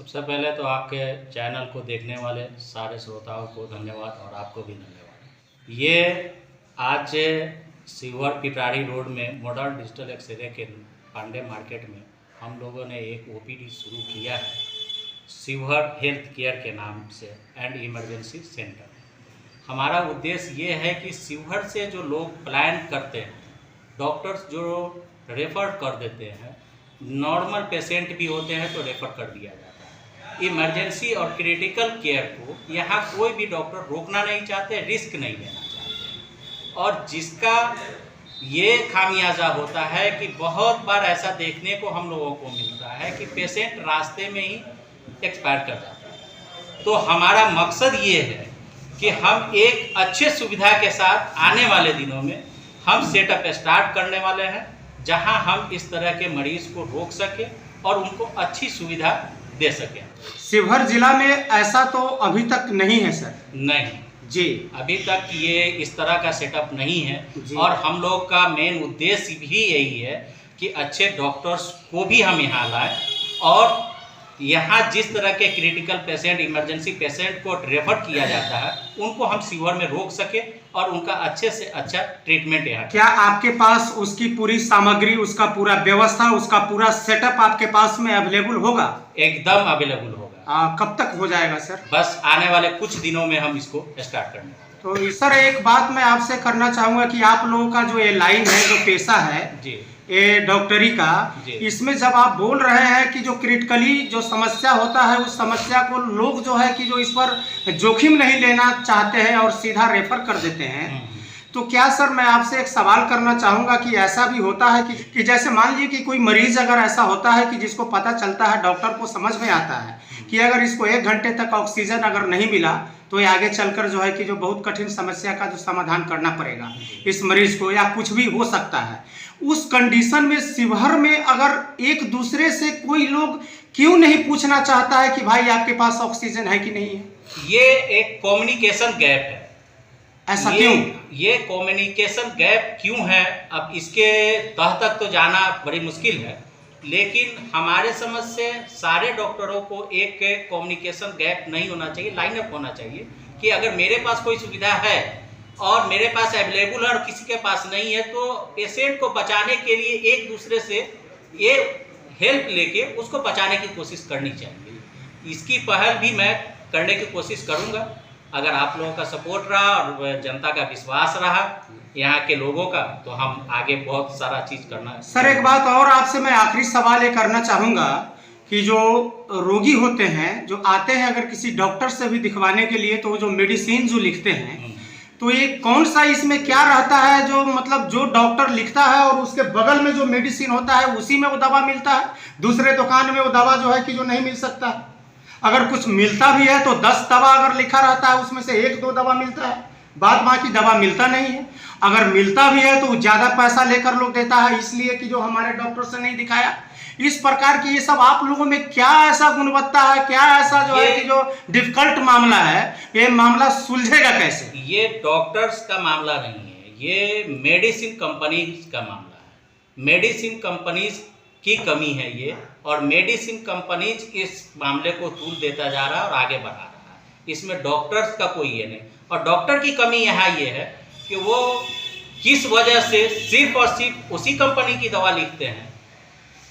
सबसे पहले तो आपके चैनल को देखने वाले सारे श्रोताओं को धन्यवाद और आपको भी धन्यवाद। ये आज शिवहर पिटारी रोड में मॉडर्न डिजिटल एक्सरे के पांडे मार्केट में हम लोगों ने एक ओपीडी शुरू किया है शिवहर हेल्थ केयर के नाम से एंड इमरजेंसी सेंटर। हमारा उद्देश्य ये है कि शिवहर से जो लोग प्लान करते हैं, डॉक्टर्स जो रेफ़र कर देते हैं, नॉर्मल पेशेंट भी होते हैं तो रेफ़र कर दिया जाता है। इमरजेंसी और क्रिटिकल केयर को यहाँ कोई भी डॉक्टर रोकना नहीं चाहते, रिस्क नहीं लेना चाहते। और जिसका ये खामियाजा होता है कि बहुत बार ऐसा देखने को हम लोगों को मिलता है कि पेशेंट रास्ते में ही एक्सपायर कर जाता है। तो हमारा मकसद ये है कि हम एक अच्छे सुविधा के साथ आने वाले दिनों में हम सेटअप स्टार्ट करने वाले हैं, जहां हम इस तरह के मरीज को रोक सके और उनको अच्छी सुविधा दे सकें। शिवहर जिला में ऐसा तो अभी तक नहीं है सर? नहीं जी, अभी तक ये इस तरह का सेटअप नहीं है। और हम लोग का मेन उद्देश्य भी यही है कि अच्छे डॉक्टर्स को भी हम यहाँ लाएं और यहाँ जिस तरह के क्रिटिकल पेशेंट, इमरजेंसी पेशेंट को रेफर किया जाता है, उनको हम शिवहर में रोक सके और उनका अच्छे से अच्छा ट्रीटमेंट यहाँ। क्या आपके पास उसकी पूरी सामग्री, उसका पूरा व्यवस्था, उसका पूरा सेटअप आपके पास में अवेलेबल होगा? एकदम अवेलेबल होगा। कब तक हो जाएगा सर? बस आने वाले कुछ दिनों में हम इसको स्टार्ट करने वाले। तो सर एक बात मैं आपसे करना चाहूँगा कि आप लोगों का जो ये लाइन है, जो पेशा है जी, ये डॉक्टरी का, इसमें जब आप बोल रहे हैं कि जो क्रिटिकली जो समस्या होता है, उस समस्या को लोग जो है कि जो इस पर जोखिम नहीं लेना चाहते हैं और सीधा रेफर कर देते हैं, तो क्या सर मैं आपसे एक सवाल करना चाहूँगा कि ऐसा भी होता है कि जैसे मान लीजिए कि कोई मरीज अगर ऐसा होता है कि जिसको पता चलता है, डॉक्टर को समझ में आता है कि अगर इसको 1 घंटे तक ऑक्सीजन अगर नहीं मिला तो ये आगे चलकर जो है कि जो बहुत कठिन समस्या का जो समाधान करना पड़ेगा इस मरीज को, या कुछ भी हो सकता है, उस कंडीशन में शिवहर में अगर एक दूसरे से कोई लोग क्यों नहीं पूछना चाहता है कि भाई आपके पास ऑक्सीजन है कि नहीं है? ये एक कम्युनिकेशन गैप है। ऐसा क्यों? ये कम्युनिकेशन गैप क्यों है, अब इसके तह तक तो जाना बड़ी मुश्किल है, लेकिन हमारे समझ से सारे डॉक्टरों को एक कम्युनिकेशन गैप नहीं होना चाहिए, लाइन अप होना चाहिए कि अगर मेरे पास कोई सुविधा है और मेरे पास अवेलेबल है और किसी के पास नहीं है, तो पेशेंट को बचाने के लिए एक दूसरे से ये हेल्प लेके उसको बचाने की कोशिश करनी चाहिए। इसकी पहल भी मैं करने की कोशिश करूँगा। अगर आप लोगों का सपोर्ट रहा और जनता का विश्वास रहा यहाँ के लोगों का, तो हम आगे बहुत सारा चीज़ करना है। सर एक बात और आपसे मैं आखिरी सवाल ये करना चाहूँगा कि जो रोगी होते हैं, जो आते हैं अगर किसी डॉक्टर से भी दिखवाने के लिए, तो जो मेडिसिन जो लिखते हैं, तो ये कौन सा इसमें क्या रहता है, जो मतलब जो डॉक्टर लिखता है और उसके बगल में जो मेडिसिन होता है उसी में वो दवा मिलता है? दूसरे दुकान में वो दवा जो है कि जो नहीं मिल सकता है। अगर कुछ मिलता भी है तो 10 दवा अगर लिखा रहता है उसमें से 1-2 दवा मिलता है, बाद बाकी दवा मिलता नहीं है। अगर मिलता भी है तो ज़्यादा पैसा लेकर लोग देता है, इसलिए कि जो हमारे डॉक्टर से नहीं दिखाया। इस प्रकार की ये सब आप लोगों में क्या ऐसा गुणवत्ता है, क्या ऐसा जो है कि जो डिफिकल्ट मामला है, ये मामला सुलझेगा कैसे? ये डॉक्टर्स का मामला नहीं है, ये मेडिसिन कंपनीज का मामला है। मेडिसिन कंपनीज की कमी है ये, और मेडिसिन कंपनीज इस मामले को तूल देता जा रहा है और आगे बढ़ा रहा है। इसमें डॉक्टर्स का कोई ये नहीं, और डॉक्टर की कमी यहाँ ये है कि वो किस वजह से सिर्फ और सिर्फ उसी कंपनी की दवा लिखते हैं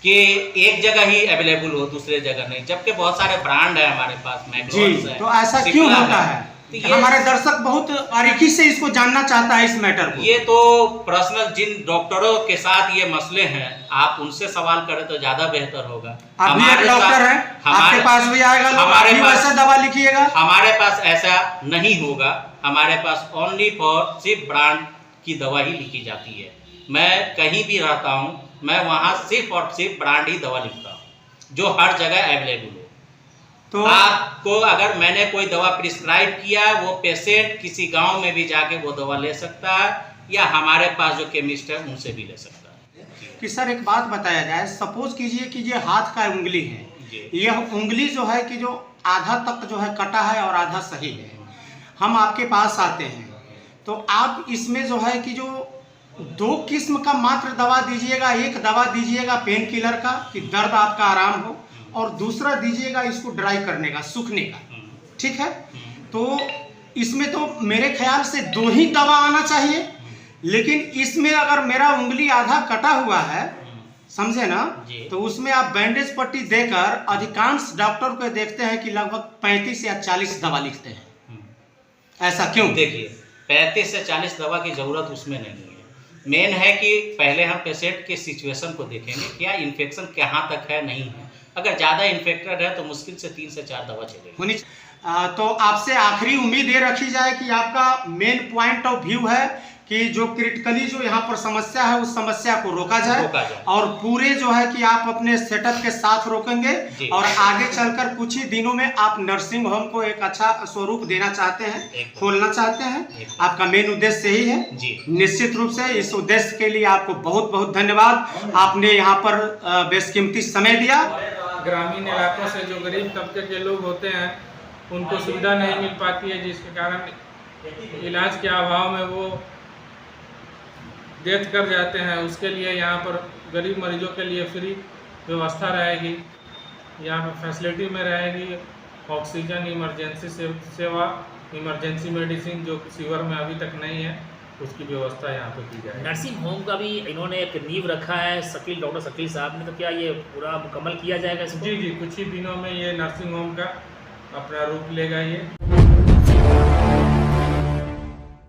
कि एक जगह ही अवेलेबल हो, दूसरे जगह नहीं, जबकि बहुत सारे ब्रांड है हमारे पास, मैक्रोस है। तो ऐसा क्यों होता है? तो हमारे दर्शक बहुत बारीकी से इसको जानना चाहता है इस मैटर को। ये तो पर्सनल जिन डॉक्टरों के साथ ये मसले हैं, आप उनसे सवाल करें तो ज्यादा बेहतर होगा। आप भी एक डॉक्टर हैं, आपके पास भी आएगा, हमारे पास ऐसा दवा लिखिएगा। हमारे पास ऐसा नहीं होगा, हमारे पास ओनली फॉर सिर्फ ब्रांड की दवा ही लिखी जाती है। मैं कहीं भी रहता हूँ, मैं वहाँ सिर्फ और सिर्फ ब्रांड ही दवा लिखता हूँ जो हर जगह अवेलेबल हो। तो आपको अगर मैंने कोई दवा प्रिस्क्राइब किया, वो पेशेंट किसी गांव में भी जाके वो दवा ले सकता है, या हमारे पास जो केमिस्ट है उनसे भी ले सकता है। कि सर एक बात बताया जाए, सपोज कीजिए कि ये हाथ का उंगली है, यह उंगली जो है कि जो आधा तक जो है कटा है और आधा सही है, हम आपके पास आते हैं तो आप इसमें जो है कि जो 2 किस्म का मात्र दवा दीजिएगा, एक दवा दीजिएगा पेन किलर का कि दर्द आपका आराम हो, और दूसरा दीजिएगा इसको ड्राई करने का, सूखने का, ठीक है। तो इसमें तो मेरे ख्याल से 2 ही दवा आना चाहिए, लेकिन इसमें अगर मेरा उंगली आधा कटा हुआ है, समझे ना, तो उसमें आप बैंडेज पट्टी देकर अधिकांश डॉक्टर को देखते हैं कि लगभग 35 या 40 दवा लिखते हैं। ऐसा क्यों? देखिए, 35 से 40 दवा की ज़रूरत उसमें नहीं है। मेन है कि पहले हम पेशेंट के सिचुएशन को देखेंगे, क्या इन्फेक्शन कहाँ तक है, नहीं है। अगर ज़्यादा इन्फेक्टेड है तो मुश्किल से 3 से 4 दवा चलेगी। तो आपसे आखिरी उम्मीद ये रखी जाए कि आपका मेन पॉइंट ऑफ व्यू है कि जो क्रिटिकली जो यहाँ पर समस्या है उस समस्या को रोका जाए और पूरे जो है कि आप अपने सेटअप के साथ रोकेंगे और आगे चलकर कुछ ही दिनों में आप नर्सिंग होम को एक अच्छा स्वरूप देना चाहते हैं, खोलना चाहते हैं। आपका मेन उद्देश्य यही है। निश्चित रूप से इस उद्देश्य के लिए आपको बहुत बहुत धन्यवाद। आपने यहाँ पर बेशकीमती समय दिया। ग्रामीण इलाकों से जो गरीब तबके के लोग होते हैं उनको सुविधा नहीं मिल पाती है, जिसके कारण इलाज के अभाव में वो डेथ कर जाते हैं। उसके लिए यहाँ पर गरीब मरीजों के लिए फ्री व्यवस्था रहेगी। यहाँ पर फैसिलिटी में रहेगी ऑक्सीजन, इमरजेंसी सेवा, इमरजेंसी मेडिसिन जो सीवर में अभी तक नहीं है, उसकी व्यवस्था यहाँ पर की जाए। नर्सिंग होम का भी इन्होंने एक नींव रखा है डॉक्टर शकील साहब ने, तो क्या ये पूरा मुकम्मल किया जाएगा इसको? जी, कुछ ही दिनों में ये नर्सिंग होम का अपना रूप लेगा ये।